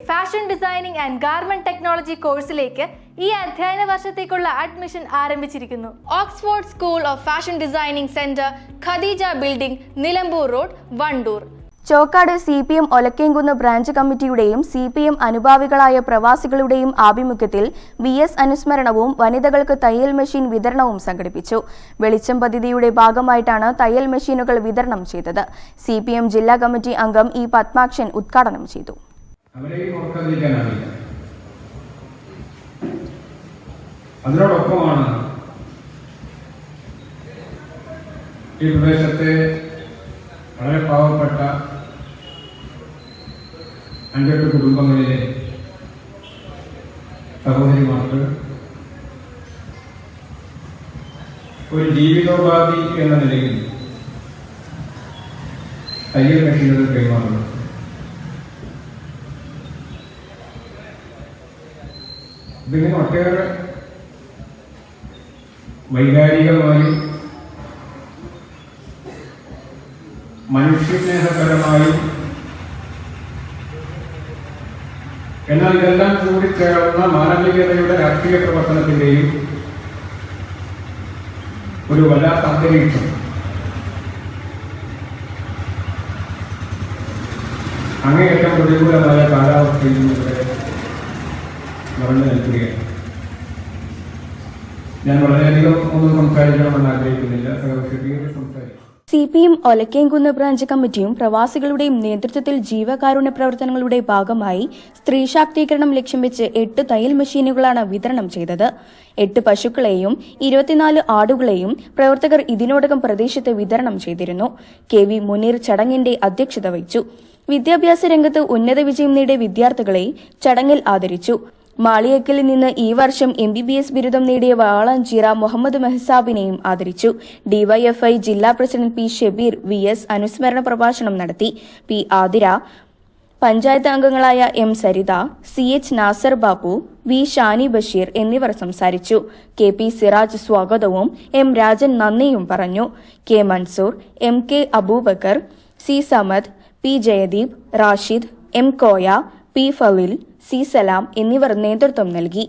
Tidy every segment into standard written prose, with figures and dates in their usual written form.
Fashion designing and garment technology കോഴ്സിലേക്ക് ഈ അധ്യയന വർഷത്തേക്കുള്ള അഡ്മിഷൻ ആരംഭിച്ചിരിക്കുന്നു. Oxford school of fashion designing centre, Khadeeja building, Nilambur road, Wandoor. Chokkad CPM Olakkenkunnu branch കമ്മിറ്റിയുടെയും CPM അനുഭാവികളായ പ്രവാസികളുടെയും ആഭിമുഖ്യത്തിൽ VS അനുസ്മരണവും വനിതകൾക്ക് തയ്യൽ മെഷീൻ വിതരണവും സംഘടിപ്പിച്ചു. വെളിച്ചം പദ്ധതിയുടെ ഭാഗമായിട്ടാണ് തയ്യൽ മെഷീനുകൾ വിതരണം ചെയ്തത്. CPM ജില്ലാ കമ്മിറ്റി അംഗം E. പത്മാക്ഷൻ ഉദ്ഘാടനം ചെയ്തു. അതിനോടൊപ്പമാണ് ഈ പ്രദേശത്തെ വളരെ പാവപ്പെട്ട 5-8 കുടുംബങ്ങളിലെ സഹോദരിമാർക്ക് ഒരു ജീവിതോപാധി എന്ന നിലയിൽ തയ്യൽ മെഷീനുകൾ കൈമാറുന്നു. ഇതിന് ഒട്ടേറെ വൈകാരികമായും മനുഷ്യസ്നേഹപരമായും എന്നാൽ ഇതെല്ലാം കൂടിച്ചേർന്ന മാനവികതയുടെ രാഷ്ട്രീയ പ്രവർത്തനത്തിന്റെയും ഒരു വല്ലാത്ത അന്തരീക്ഷം അങ്ങേയറ്റം പ്രതികൂലമായ കാലാവസ്ഥയിൽ ഇവിടെ നിറഞ്ഞു നിൽക്കുകയാണ്. ഞാൻ വളരെയധികം ഒന്നും സംസാരിക്കണമെന്ന് ആഗ്രഹിക്കുന്നില്ല. സംസാരിക്കും. CPM ഒലക്കേങ്കുന്ന് ബ്രാഞ്ച് കമ്മിറ്റിയും പ്രവാസികളുടെയും നേതൃത്വത്തിൽ ജീവകാരുണ്യ പ്രവർത്തനങ്ങളുടെ ഭാഗമായി സ്ത്രീ ശാക്തീകരണം ലക്ഷ്യം വെച്ച് 8 തയ്യൽ മെഷീനുകളാണ് വിതരണം ചെയ്തത്. 8 പശുക്കളെയും 24 ആടുകളെയും പ്രവർത്തകർ ഇതിനോടകം പ്രദേശത്ത് വിതരണം ചെയ്തിരുന്നു. KV മുനീർ ചടങ്ങിന്റെ അധ്യക്ഷത വഹിച്ചു. വിദ്യാഭ്യാസ രംഗത്ത് ഉന്നത വിജയം നേടിയ വിദ്യാർത്ഥികളെ ചടങ്ങിൽ ആദരിച്ചു. മാളിയേക്കലിൽ നിന്ന് ഈ വർഷം MBBS ബിരുദം നേടിയ വാളാഞ്ചിറ മുഹമ്മദ് മെഹ്സാബിനെയും ആദരിച്ചു. DYFI ജില്ലാ പ്രസിഡന്റ് P. ഷബീർ VS അനുസ്മരണ പ്രഭാഷണം നടത്തി. P. ആതിര, പഞ്ചായത്ത് അംഗങ്ങളായ M. Saritha, CH. Nasar Bapu, V. Shani Basheer എന്നിവർ സംസാരിച്ചു. KP. സിറാജ് സ്വാഗതവും M. രാജൻ നന്ദിയും പറഞ്ഞു. K. Mansoor, MK. Abubakar, C. Samad, P. Jayadeep, Rashid, M. Koya, P. ഫലിൽ, C. സലാം എന്നിവർ നേതൃത്വം നൽകി.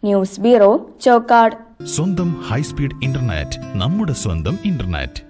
News bureau, Chokkad. സ്വന്തം ഹൈസ്പീഡ് ഇന്റർനെറ്റ്, നമ്മുടെ സ്വന്തം ഇന്റർനെറ്റ്.